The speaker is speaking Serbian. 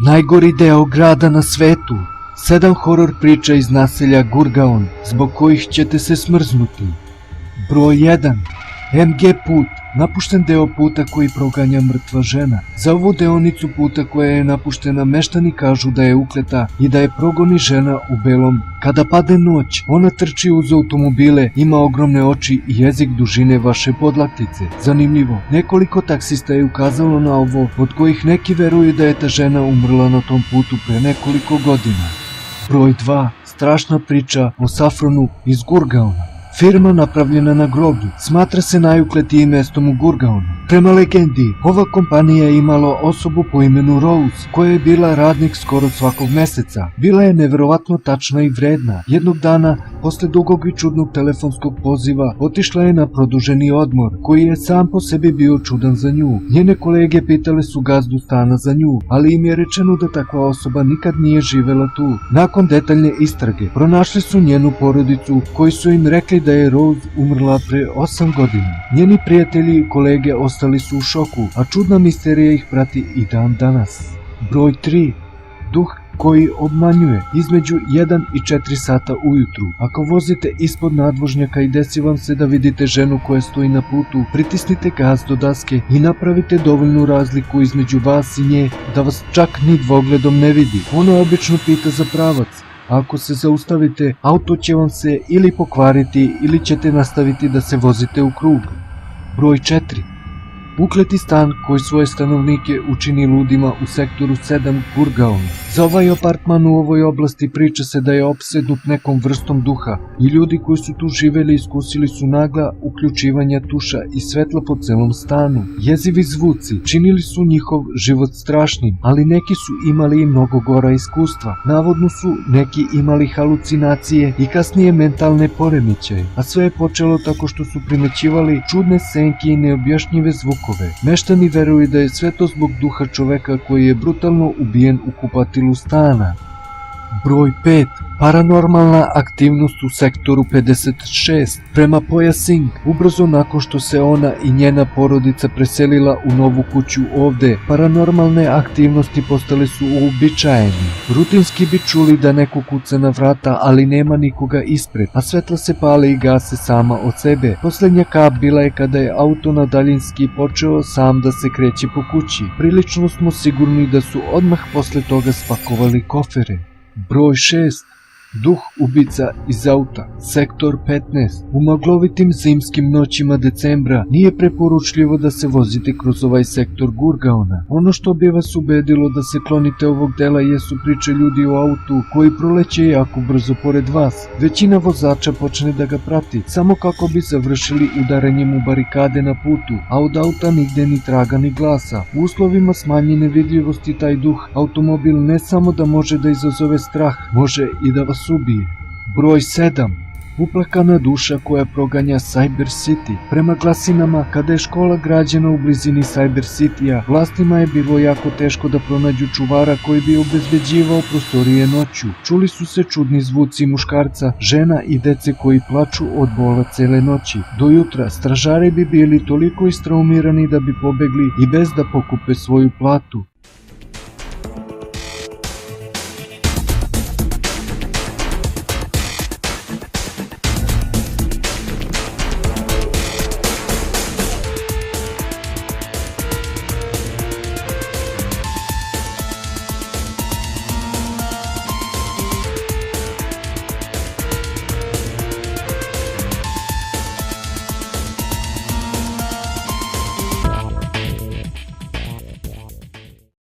Najgori deo grada na svetu. 7 horor priča iz naselja Gurgaon, zbog kojih ćete se smrznuti. Broj 1. MG put, napušten deo puta koji proganja mrtva žena. Za ovu deonicu puta koja je napuštena meštani kažu da je ukleta i da je progoni žena u belom. Kada padne noć, ona trči uz automobile, ima ogromne oči i jezik dužine vaše podlaktice. Zanimljivo, nekoliko taksista je ukazalo na ovo, od kojih neki veruju da je ta žena umrla na tom putu pre nekoliko godina. Broj 2. Strašna priča o Safronu iz Gurgaona. Firma napravljena na groblju smatra se najukletijim mestom u Gurgaonu. Prema legendi, ova kompanija je imala osobu po imenu Rose, koja je bila radnik skoro svakog meseca. Bila je neverovatno tačna i vredna. Jednog dana, posle dugog i čudnog telefonskog poziva, otišla je na produženi odmor, koji je sam po sebi bio čudan za nju. Njene kolege pitale su gazdu stana za nju, ali im je rečeno da takva osoba nikad nije živela tu. Nakon detaljne istrage, pronašli su njenu porodicu, koji su im rekli da je Rose umrla pre 8 godina. Njeni prijatelji i kolege ostali su u šoku, a čudna misterija ih prati i dan danas. Broj 3. Duh koji obmanjuje između 1 i 4 sata ujutru. Ako vozite ispod nadvožnjaka i desi vam se da vidite ženu koja stoji na putu, pritisnite gas do daske i napravite dovoljnu razliku između vas i nje da vas čak ni dvogledom ne vidi. Ona obično pita za pravac. Ako se zaustavite, auto će vam se ili pokvariti ili ćete nastaviti da se vozite u krug. Broj 4. Ukleti stan koji svoje stanovnike učini ludima u sektoru 7 Gurgaona. Za ovaj apartman u ovoj oblasti priča se da je opsednut nekom vrstom duha i ljudi koji su tu živeli iskusili su nagla uključivanja tuša i svetla po celom stanu. Jezivi zvuci činili su njihov život strašnim, ali neki su imali i mnogo gora iskustva. Navodno su neki imali halucinacije i kasnije mentalne poremećaje, a sve je počelo tako što su primećivali čudne senke i neobjašnjive zvukove. Meštani veruju da je sve to zbog duha čoveka koji je brutalno ubijen u kupatilu stana. Broj 5. Paranormalna aktivnost u sektoru 56. Prema Poya Singh, ubrzo nakon što se ona i njena porodica preselila u novu kuću ovde, paranormalne aktivnosti postale su uobičajene. Rutinski bi čuli da neko kuca na vrata, ali nema nikoga ispred, a svetla se pale i gase sama od sebe. Poslednja kap bila je kada je auto na daljinski počeo sam da se kreće po kući. Prilično smo sigurni da su odmah posle toga spakovali kofere. Broj 6. Duh ubica iz auta, sektor 15. U maglovitim zimskim noćima decembra nije preporučljivo da se vozite kroz ovaj sektor Gurgaona. Ono što bi vas ubedilo da se klonite ovog dela jesu priče ljudi u autu koji proleće jako brzo pored vas. Većina vozača počne da ga prati, samo kako bi završili udaranjem u barikade na putu, a od auta nigde ni traga ni glasa. U uslovima smanjene vidljivosti taj duh automobil ne samo da može da izazove strah, može i da vas ubije. Broj 7. Uplakana duša koja proganja Cyber City. Prema glasinama, kada je škola građena u blizini Cyber City-a, vlastima je bilo jako teško da pronađu čuvara koji bi obezbeđivao prostorije noću. Čuli su se čudni zvuci muškarca, žena i dece koji plaču od bola cele noći. Do jutra stražari bi bili toliko istraumirani da bi pobegli i bez da pokupe svoju platu.